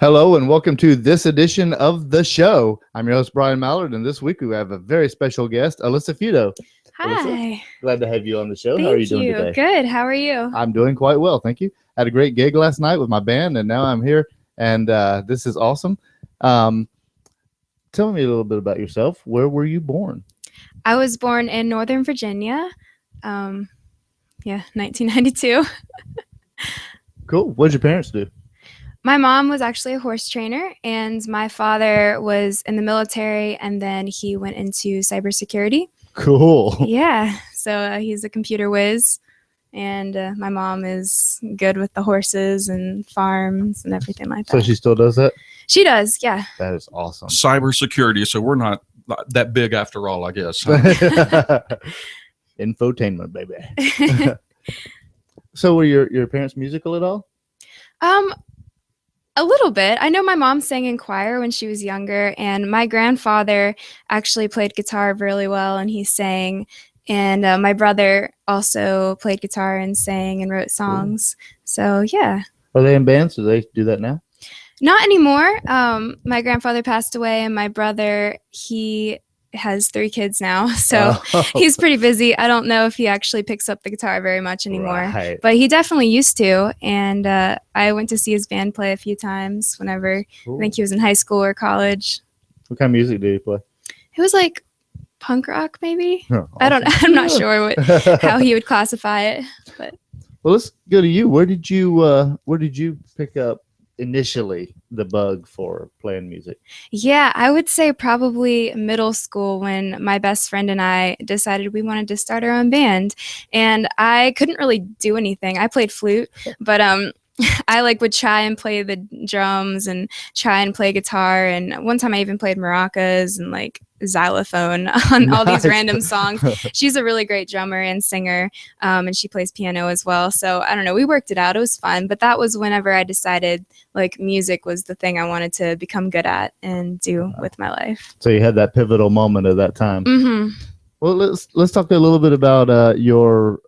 Hello and welcome to this edition of the show. I'm your host, Brian Mallard, and this week we have a very special guest, Alissa Feudo. Hi. Alyssa, glad to have you on the show. Thank How are you doing today? Good. How are you? I'm doing quite well, thank you. Had a great gig last night with my band, and now I'm here, and this is awesome. Tell me a little bit about yourself. Where were you born? I was born in Northern Virginia. 1992. Cool. What did your parents do? My mom was actually a horse trainer, and my father was in the military, and then he went into cybersecurity. Cool. Yeah, so he's a computer whiz, and my mom is good with the horses and farms and everything like that. So she still does that? She does, yeah. That is awesome. Cybersecurity, so we're not that big after all, I guess. Huh? Infotainment, baby. So were your parents musical at all? A little bit. I know my mom sang in choir when she was younger, and my grandfather actually played guitar really well, and he sang. And my brother also played guitar and sang and wrote songs. Cool. So, yeah. Are they in bands? Do they do that now? Not anymore. My grandfather passed away, and my brother, he has 3 kids now, so he's pretty busy. I don't know if he actually picks up the guitar very much anymore, right. But he definitely used to. And I went to see his band play a few times whenever I think he was in high school or college. What kind of music did he play? It was like punk rock, maybe. Oh, awesome. I'm not sure how he would classify it. But well, let's go to you. Where did you pick up initially the bug for playing music? Yeah, I would say probably middle school, when my best friend and I decided we wanted to start our own band. And I couldn't really do anything. I played flute, but I would try and play the drums and try and play guitar. And one time I even played maracas and xylophone on all these random songs. She's a really great drummer and singer, and she plays piano as well. So I don't know, we worked it out. It was fun. But that was whenever I decided music was the thing I wanted to become good at and do with my life. So you had that pivotal moment at that time. Mm-hmm. Well, let's talk a little bit about your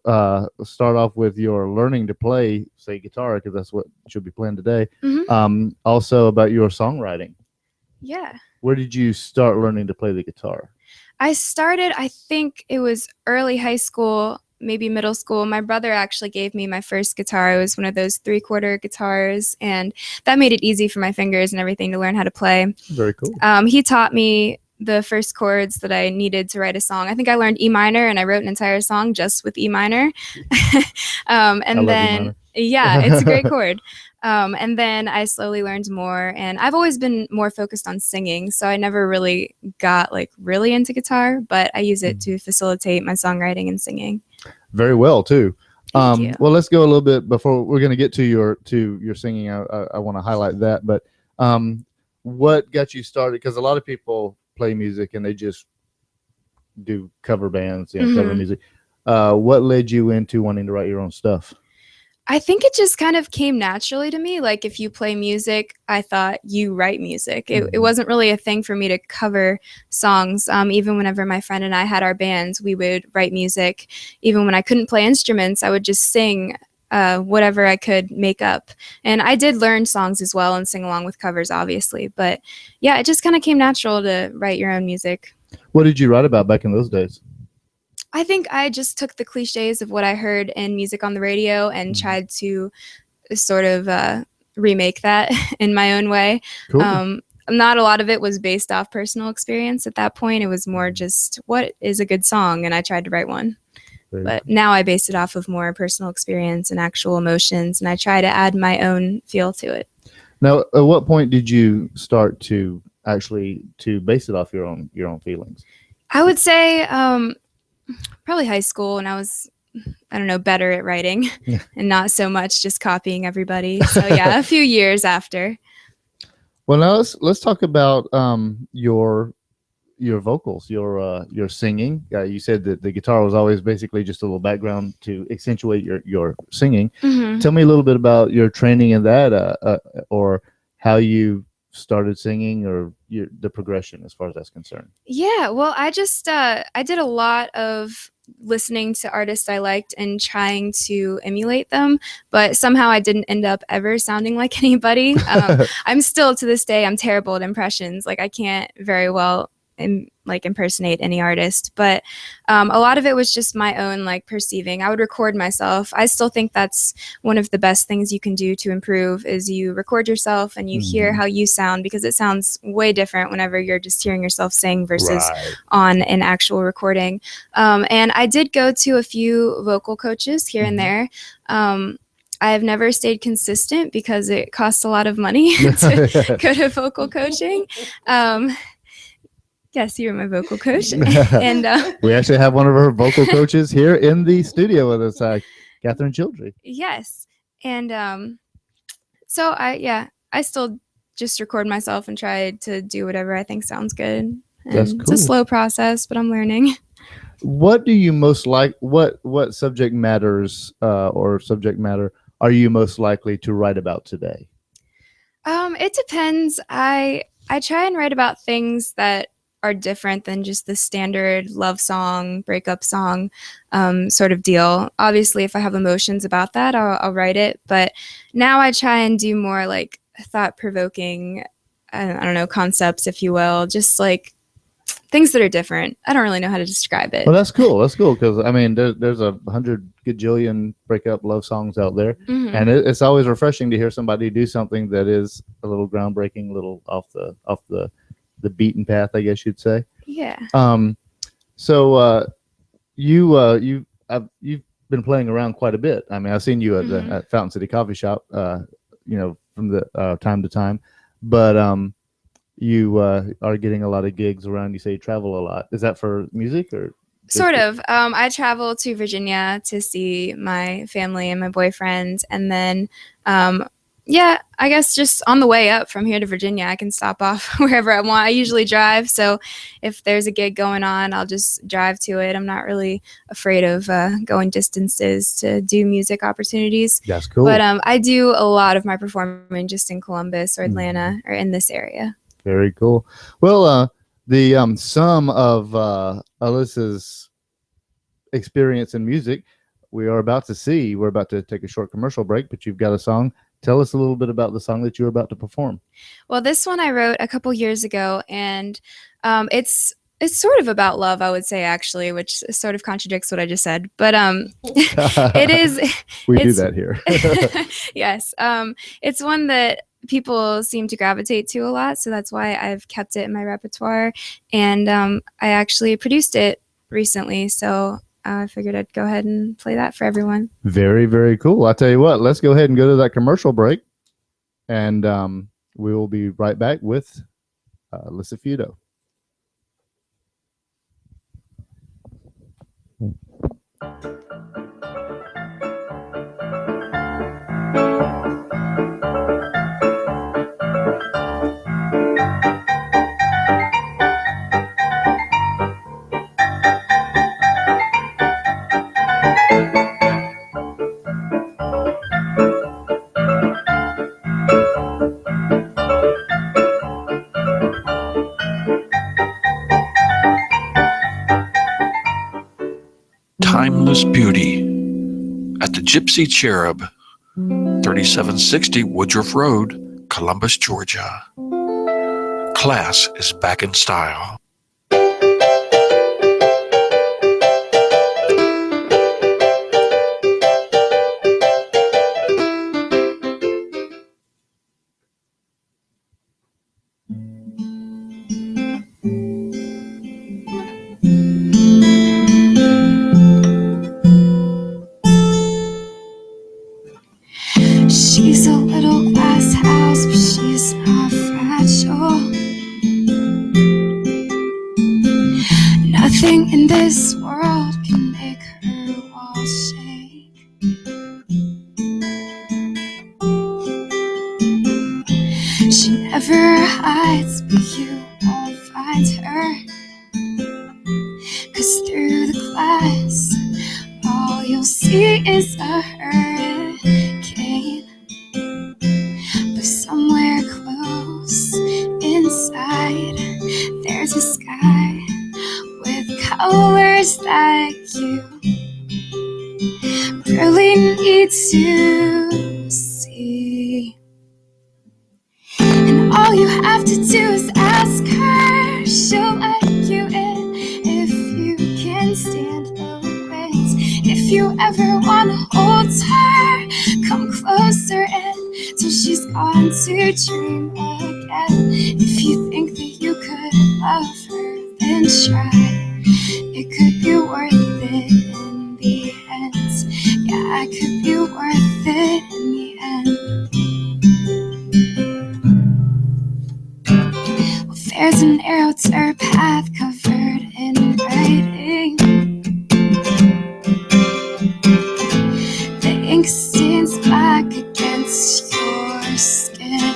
start off with your learning to play, say, guitar, because that's what you'll be playing today. Mm-hmm. Also about your songwriting. Yeah. Where did you start learning to play the guitar? I started, I think it was early high school, maybe middle school. My brother actually gave me my first guitar. It was one of those 3/4 guitars, and that made it easy for my fingers and everything to learn how to play. Very cool. He taught me the first chords that I needed to write a song. I think I learned E minor, and I wrote an entire song just with E minor. And then, yeah, it's a great chord. And then I slowly learned more, and I've always been more focused on singing, so I never really got really into guitar, but I use it to facilitate my songwriting and singing. Very well, too. Thank you. Well, let's go a little bit before we're going to get to your singing. I want to highlight that, but what got you started? Because a lot of people play music and they just do cover bands, cover music. What led you into wanting to write your own stuff? I think it just kind of came naturally to me. If you play music, I thought you write music. It wasn't really a thing for me to cover songs. Even whenever my friend and I had our bands, we would write music. Even when I couldn't play instruments, I would just sing whatever I could make up. And I did learn songs as well and sing along with covers, obviously. But yeah, it just kind of came natural to write your own music. What did you write about back in those days? I think I just took the cliches of what I heard in music on the radio and tried to sort of remake that in my own way. Cool. Not a lot of it was based off personal experience at that point. It was more just, what is a good song? And I tried to write one. But now I base it off of more personal experience and actual emotions, and I try to add my own feel to it. Now, at what point did you start to actually to base it off your own feelings? I would say probably high school when I was, I don't know, better at writing and not so much just copying everybody. So yeah, a few years after. Well, now let's talk about your vocals, your singing. You said that the guitar was always basically just a little background to accentuate your singing. Mhm. Tell me a little bit about your training in that, or how you started singing, or the progression as far as that's concerned. Yeah, well, I just I did a lot of listening to artists I liked and trying to emulate them, but somehow I didn't end up ever sounding like anybody. I'm still to this day, I'm terrible at impressions. Like I can't very well impersonate any artist, but a lot of it was just my own like perceiving. I would record myself. I still think that's one of the best things you can do to improve is you record yourself and you hear how you sound, because it sounds way different whenever you're just hearing yourself sing versus on an actual recording. And I did go to a few vocal coaches here and there. I've never stayed consistent because it costs a lot of money to go to vocal coaching. Yes, you're my vocal coach. And we actually have one of our vocal coaches here in the studio with us, Catherine Childry. Yes. And so I still just record myself and try to do whatever I think sounds good. And That's cool. It's a slow process, but I'm learning. What do you most like? What subject matters or subject matter are you most likely to write about today? It depends. I try and write about things that are different than just the standard love song, breakup song sort of deal. Obviously, if I have emotions about that, I'll write it. But now I try and do more like thought-provoking, I don't know, concepts, if you will, just like things that are different. I don't really know how to describe it. Well, that's cool. That's cool because I mean, there's 100 gajillion breakup love songs out there, and it's always refreshing to hear somebody do something that is a little groundbreaking, a little off the beaten path, I guess you'd say. Yeah. So you've been playing around quite a bit. I mean, I've seen you at Fountain City Coffee Shop, from the time to time, but you are getting a lot of gigs around. You say you travel a lot. Is that for music or? Sort of. I travel to Virginia to see my family and my boyfriend, and then I guess just on the way up from here to Virginia, I can stop off wherever I want. I usually drive, so if there's a gig going on, I'll just drive to it. I'm not really afraid of going distances to do music opportunities. That's cool. But I do a lot of my performing just in Columbus or Atlanta or in this area. Very cool. Well, the sum of Alissa's experience in music, we're about to take a short commercial break, but you've got a song. Tell us a little bit about the song that you're about to perform. Well, this one I wrote a couple years ago, and it's sort of about love, I would say, actually, which sort of contradicts what I just said. But it is. We do that here. Yes. It's one that people seem to gravitate to a lot, so that's why I've kept it in my repertoire. And I actually produced it recently, so I figured I'd go ahead and play that for everyone. Very, very cool. I'll tell you what, let's go ahead and go to that commercial break, and we will be right back with Alissa Feudo. Timeless beauty at the Gypsy Cherub, 3760 Woodruff Road, Columbus, Georgia. Class is back in style. She's a little glass house, but she Nothing in this world can make her walls shake. She never hides, but you won't find her. 'Cause through the glass, all you'll see is a hurricane. But somewhere close inside, there's a sky with colors that you really need to see. And all you have to do is ask her, she'll let you in if you can stand the winds. If you ever wanna hold her, come closer in till she's gone to dream again. If you think that you could love her, then try. It could be worth it in the end. Yeah, it could be worth it in the end. Well, there's an arrow to her path covered in writing. The ink stains black against your skin.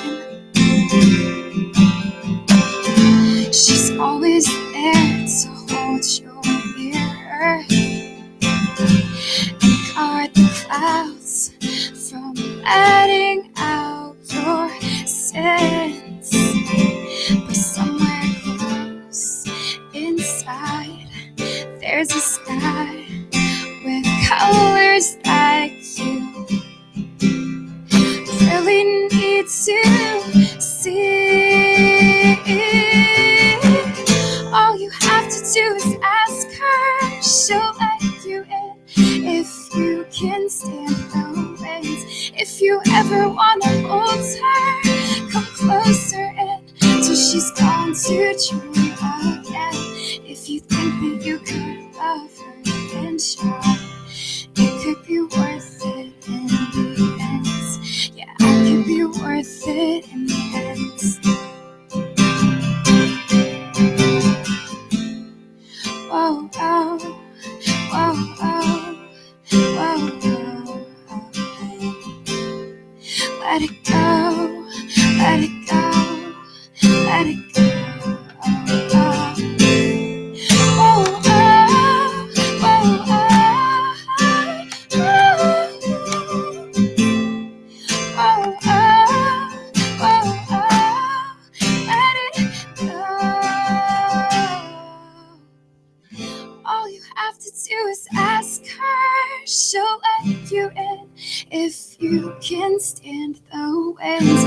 She's always there to hold your mirror and guard the clouds from letting out your sins. But somewhere close inside, there's a sky with colors that you really need to see. All you have to do is ask her, she'll let you in if you can stand the winds. If you ever wanna hold her, come closer in till she's gone to dream again. If you think that you could love her, then try. It could be worth it in the end. Yeah, it could be worth it in the end. Whoa, oh, whoa, oh, whoa, oh. Let it go, let it go, let it go. She'll let you in if you can stand the winds.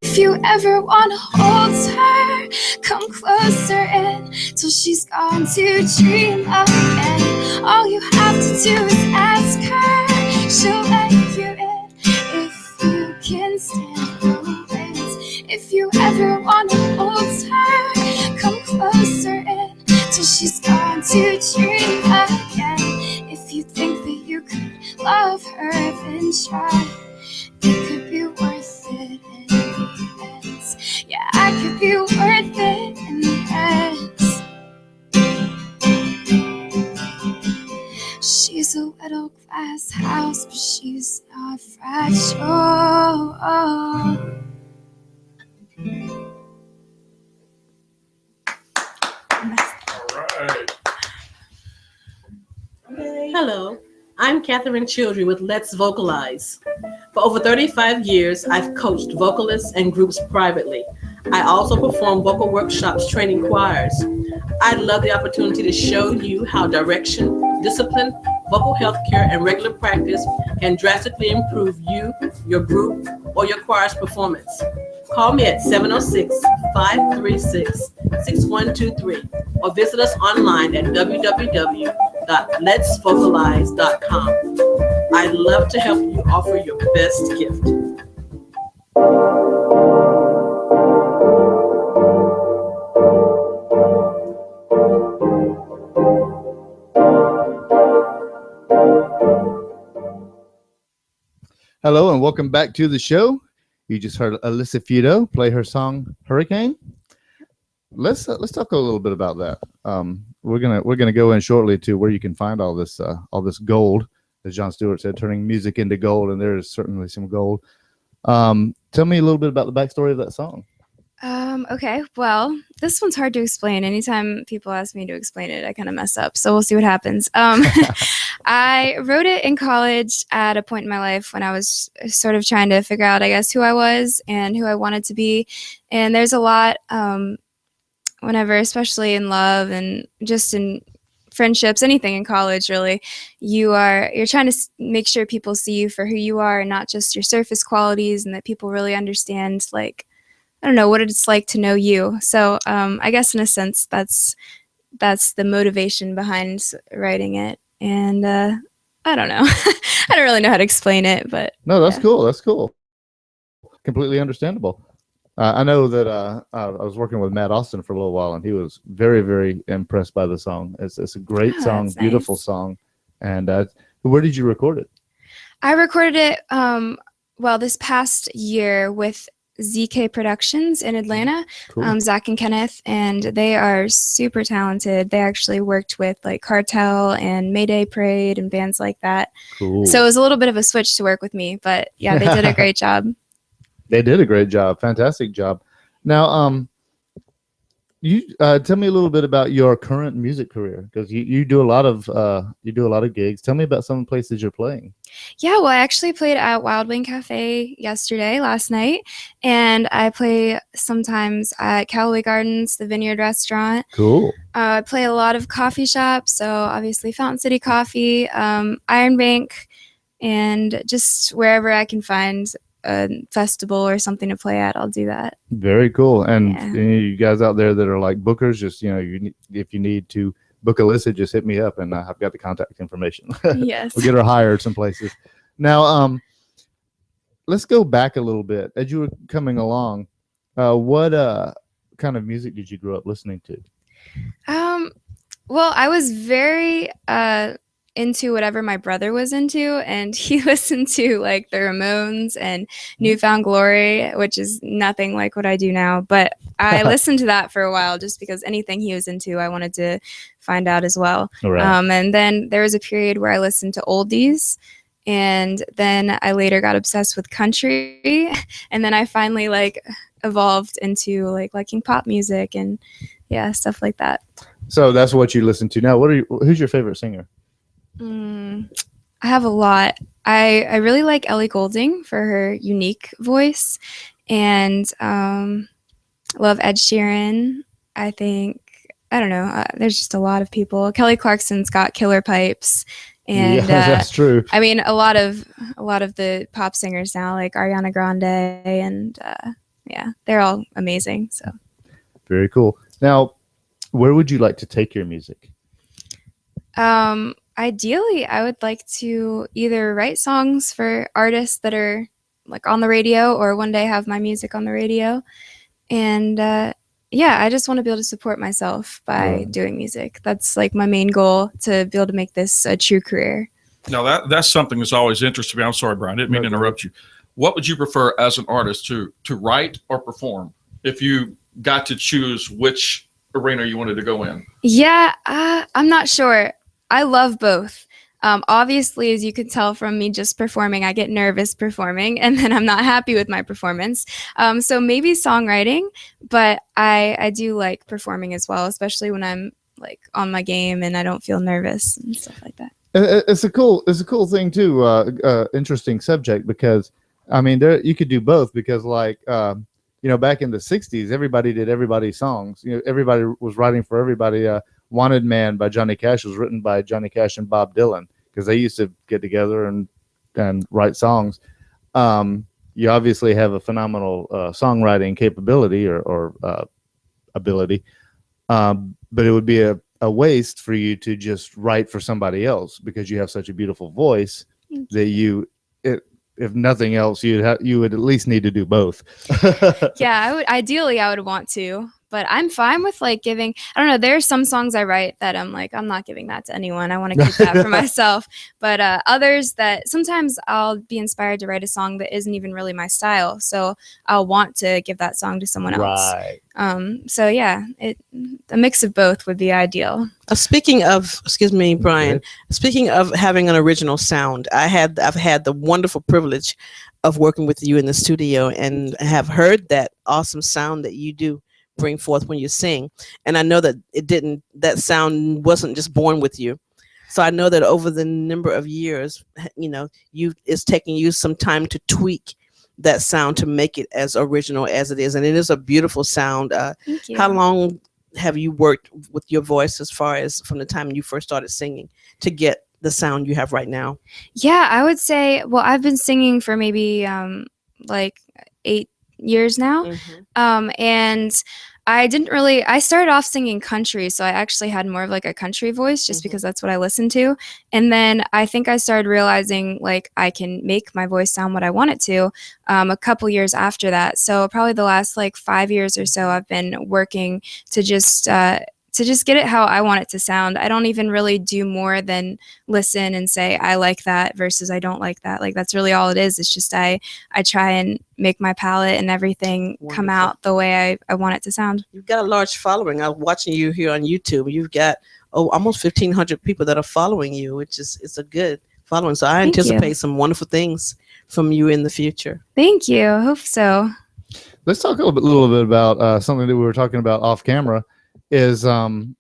If you ever wanna hold her, come closer in till she's gone to dream again. All you have to do is ask her, she'll let you in if you can stand the winds. If you ever wanna hold her, come closer in till she's gone to dream again. If you think that you could love her, then try. It could be worth it in the end. Yeah, I could be worth it in the end. She's a little glass house, but she's not fragile. All right. Hello, I'm Catherine Childry with Let's Vocalize. For over 35 years, I've coached vocalists and groups privately. I also perform vocal workshops training choirs. I'd love the opportunity to show you how direction, discipline, vocal health care, and regular practice can drastically improve you, your group, or your choir's performance. Call me at 706-536-6123 or visit us online at www.letsvocalize.com. I'd love to help you offer your best gift. Hello and welcome back to the show. You just heard Alissa Feudo play her song Hurricane. Let's talk a little bit about that. we're gonna go in shortly to where you can find all this gold, as John Stewart said, turning music into gold, and there is certainly some gold. Tell me a little bit about the backstory of that song. Okay, well, this one's hard to explain. Anytime people ask me to explain it, I kind of mess up. So we'll see what happens. I wrote it in college at a point in my life when I was sort of trying to figure out, I guess, who I was and who I wanted to be. And there's a lot, whenever, especially in love and just in friendships, anything in college, really, you're trying to make sure people see you for who you are and not just your surface qualities, and that people really understand, like, I don't know, what it's like to know you. So I guess in a sense that's the motivation behind writing it. And I don't know. I don't really know how to explain it, but No, that's yeah. cool. That's cool. Completely understandable. I know that I was working with Matt Austin for a little while, and he was very, very impressed by the song. It's a great song, that's beautiful nice. song. And where did you record it? I recorded it well this past year with ZK Productions in Atlanta, Cool. Zach and Kenneth, and they are super talented. They actually worked with like Cartel and Mayday Parade and bands like that. Cool. So it was a little bit of a switch to work with me, but yeah, they did a great job. They did a great job. Fantastic job. Now, you tell me a little bit about your current music career, because you do a lot of gigs. Tell me about some of the places you're playing. Yeah, well, I actually played at Wild Wing Cafe last night, and I play sometimes at Callaway Gardens, the Vineyard Restaurant. Cool. I play a lot of coffee shops, so obviously Fountain City Coffee, Iron Bank, and just wherever I can find a festival or something to play at, I'll do that. Very cool. And Yeah. you guys out there that are like bookers, just if you need to book Alissa, just hit me up, and I've got the contact information. Yes. We'll get her hired some places. Now, let's go back a little bit. As you were coming along, what kind of music did you grow up listening to? Well, I was very into whatever my brother was into, and he listened to like the Ramones and Newfound Glory, which is nothing like what I do now, but I listened to that for a while just because anything he was into I wanted to find out as well. All right. And then there was a period where I listened to oldies, and then I later got obsessed with country, and then I finally like evolved into like liking pop music and yeah, stuff like that. So that's what you listen to now. Who's your favorite singer? I have a lot. I really like Ellie Goulding for her unique voice, and love Ed Sheeran. I don't know. There's just a lot of people. Kelly Clarkson's got killer pipes, and yeah, that's true. I mean, a lot of the pop singers now, like Ariana Grande, and yeah, they're all amazing. So very cool. Now, where would you like to take your music? Ideally, I would like to either write songs for artists that are like on the radio, or one day have my music on the radio. And yeah, I just want to be able to support myself by doing music. That's like my main goal, to be able to make this a true career. Now that's something that's always interested me. I'm sorry, Brian, I didn't mean to interrupt you. What would you prefer as an artist, to write or perform, if you got to choose which arena you wanted to go in? Yeah, I'm not sure. I love both. Obviously, as you could tell from me just performing, I get nervous performing, and then I'm not happy with my performance. So maybe songwriting, but I do like performing as well, especially when I'm like on my game and I don't feel nervous and stuff like that. It's a cool thing too. Interesting subject, because I mean, you could do both, because like back in the '60s, everybody did everybody's songs. Everybody was writing for everybody. Wanted Man by Johnny Cash was written by Johnny Cash and Bob Dylan, because they used to get together and write songs. You obviously have a phenomenal songwriting capability or ability, but it would be a waste for you to just write for somebody else, because you have such a beautiful voice that if nothing else, you would at least need to do both. Yeah, ideally I would want to, but I'm fine with like giving, I don't know, there's some songs I write that I'm like, I'm not giving that to anyone. I want to keep that for myself. But others that sometimes I'll be inspired to write a song that isn't even really my style. So I'll want to give that song to someone else. Right. So yeah, a mix of both would be ideal. Speaking of, excuse me, Brian, speaking of having an original sound, I've had the wonderful privilege of working with you in the studio and have heard that awesome sound that you do bring forth when you sing. And I know that that sound wasn't just born with you. So I know that over the number of years, it's taking you some time to tweak that sound to make it as original as it is. And it is a beautiful sound. Thank you. How long have you worked with your voice as far as from the time you first started singing to get the sound you have right now? Yeah, I would say, well, I've been singing for maybe like 8 years now. And I started off singing country, so I actually had more of like a country voice just because that's what I listened to. And then I think I started realizing like I can make my voice sound what I want it to a couple years after that. So probably the last like 5 years or so, I've been working to just get it how I want it to sound. I don't even really do more than listen and say, I like that versus I don't like that. Like that's really all it is. It's just I try and make my palette and everything come out the way I want it to sound. You've got a large following. I'm watching you here on YouTube. You've got almost 1,500 people that are following you, which it's a good following. So I anticipate some wonderful things from you in the future. Thank you. I hope so. Let's talk a little bit about something that we were talking about off camera. Is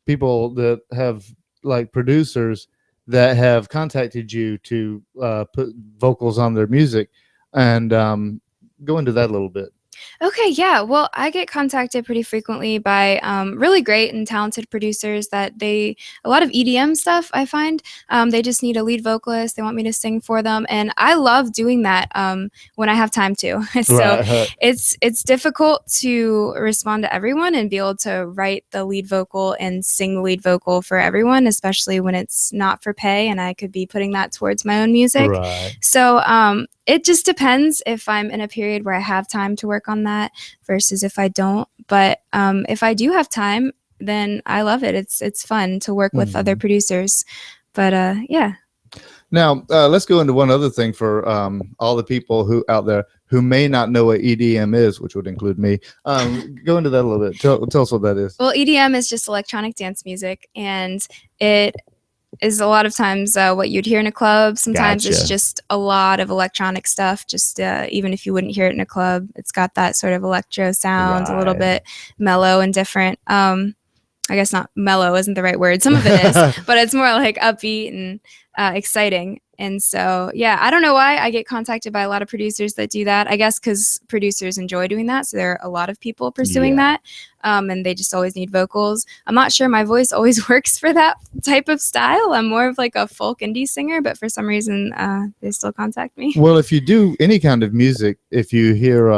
people that have like producers that have contacted you to put vocals on their music, and go into that a little bit. Okay, yeah. Well, I get contacted pretty frequently by really great and talented producers that a lot of EDM stuff, I find. They just need a lead vocalist. They want me to sing for them. And I love doing that when I have time to. So it's difficult to respond to everyone and be able to write the lead vocal and sing the lead vocal for everyone, especially when it's not for pay and I could be putting that towards my own music. Right. So it just depends if I'm in a period where I have time to work on that versus if I don't. But if I do have time, then I love it. It's fun to work with other producers. But yeah. Now let's go into one other thing for all the people who out there who may not know what EDM is, which would include me. Go into that a little bit. Tell us what that is. Well, EDM is just electronic dance music, and it is a lot of times what you'd hear in a club. Sometimes it's just a lot of electronic stuff. Just even if you wouldn't hear it in a club, it's got that sort of electro sound, a little bit mellow and different. I guess not mellow isn't the right word. Some of it is, but it's more like upbeat and exciting. And so, yeah, I don't know why I get contacted by a lot of producers that do that. I guess because producers enjoy doing that. So there are a lot of people pursuing that. And they just always need vocals. I'm not sure my voice always works for that type of style. I'm more of like a folk indie singer, but for some reason they still contact me. Well, if you do any kind of music, if you hear,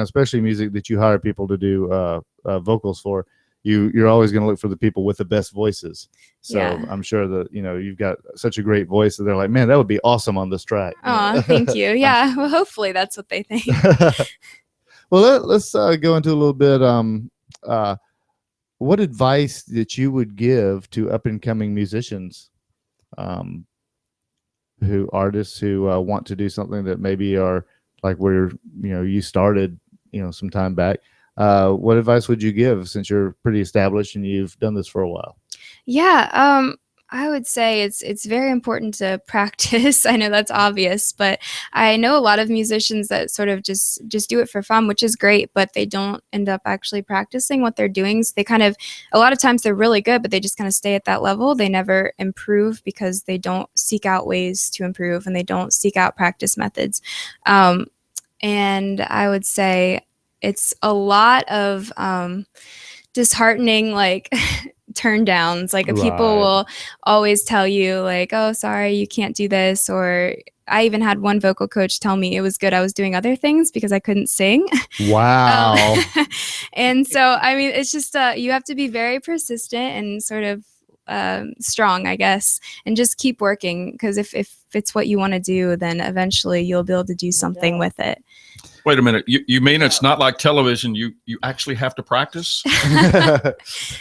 especially music that you hire people to do vocals for, you're always going to look for the people with the best voices. So I'm sure that, you've got such a great voice that they're like, man, that would be awesome on this track. Oh, thank you. Yeah. Well, hopefully that's what they think. Well, let's go into a little bit. What advice that you would give to up and coming musicians, artists who want to do something that maybe are like where, you started, some time back. What advice would you give since you're pretty established and you've done this for a while? Yeah, I would say it's very important to practice. I know that's obvious, but I know a lot of musicians that sort of just do it for fun, which is great, but they don't end up actually practicing what they're doing. So they a lot of times they're really good, but they just kind of stay at that level. They never improve because they don't seek out ways to improve and they don't seek out practice methods. And I would say it's a lot of disheartening, like turn downs. Like people will always tell you like, oh, sorry, you can't do this. Or I even had one vocal coach tell me it was good I was doing other things because I couldn't sing. Wow. And so, I mean, it's just, you have to be very persistent and sort of strong, I guess, and just keep working, because if it's what you want to do, then eventually you'll be able to do something with it. Wait a minute. You mean it's not like television? You actually have to practice? Yes.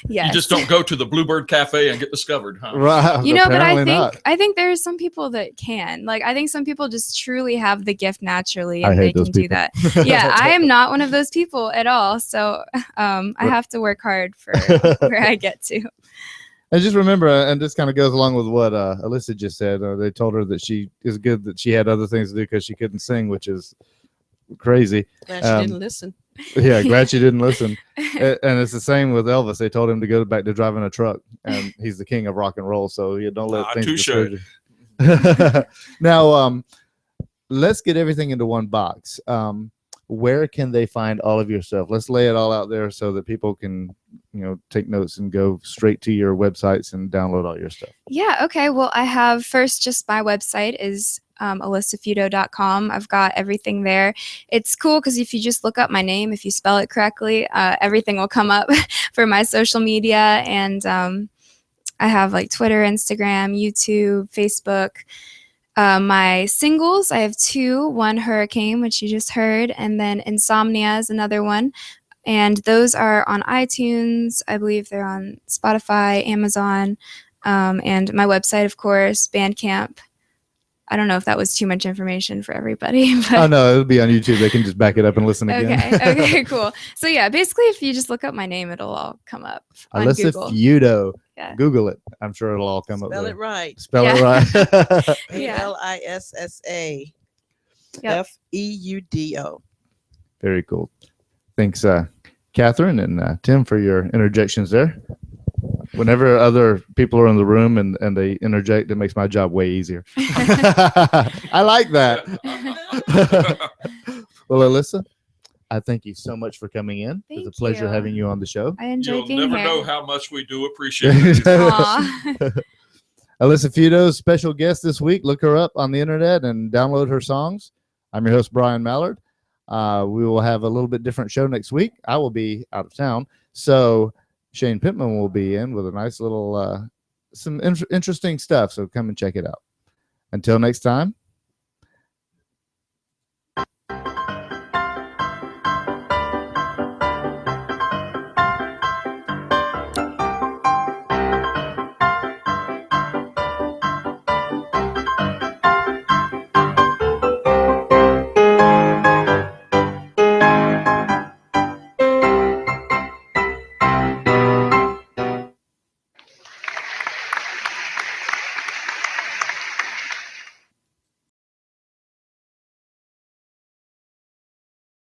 You just don't go to the Bluebird Cafe and get discovered, huh? Right. You know, but Apparently I think there are some people that can. Like, I think some people just truly have the gift naturally, I and they hate can those do people. that. Yeah, I am not one of those people at all. So I have to work hard for where I get to. And just remember, and this kind of goes along with what Alissa just said. They told her that she is good, that she had other things to do because she couldn't sing, which is crazy. Glad she didn't listen. Yeah, glad she didn't listen. And it's the same with Elvis. They told him to go back to driving a truck, and he's the king of rock and roll. So you don't let things discourage you. Now, let's get everything into one box. Where can they find all of your stuff? Let's lay it all out there so that people can, take notes and go straight to your websites and download all your stuff. Yeah. Okay. Well, I have first just my website is alissafeudo.com. I've got everything there. It's cool because if you just look up my name, if you spell it correctly, everything will come up for my social media. And I have like Twitter, Instagram, YouTube, Facebook. My singles, I have 2. One, Hurricane, which you just heard, and then Insomnia is another one. And those are on iTunes. I believe they're on Spotify, Amazon, and my website, of course, Bandcamp. I don't know if that was too much information for everybody. But oh, no, it'll be on YouTube. They can just back it up and listen again. Okay, cool. So, yeah, basically, if you just look up my name, it'll all come up on Google. Google. Feudo. Yeah. Google it. I'm sure it'll all come up. Spell it right. Spell it right. Alissa Yep. Feudo. Very cool. Thanks, Catherine and Tim, for your interjections there. Whenever other people are in the room and they interject, it makes my job way easier. I like that. Well, Alissa, I thank you so much for coming in. It's a pleasure having you on the show. I enjoyed being You'll never here. know how much we do appreciate it. Alissa Feudo's special guest this week. Look her up on the internet and download her songs. I'm your host, Brian Mallard. We will have a little bit different show next week. I will be out of town. So Shane Pittman will be in with a nice little, some interesting stuff. So come and check it out. Until next time,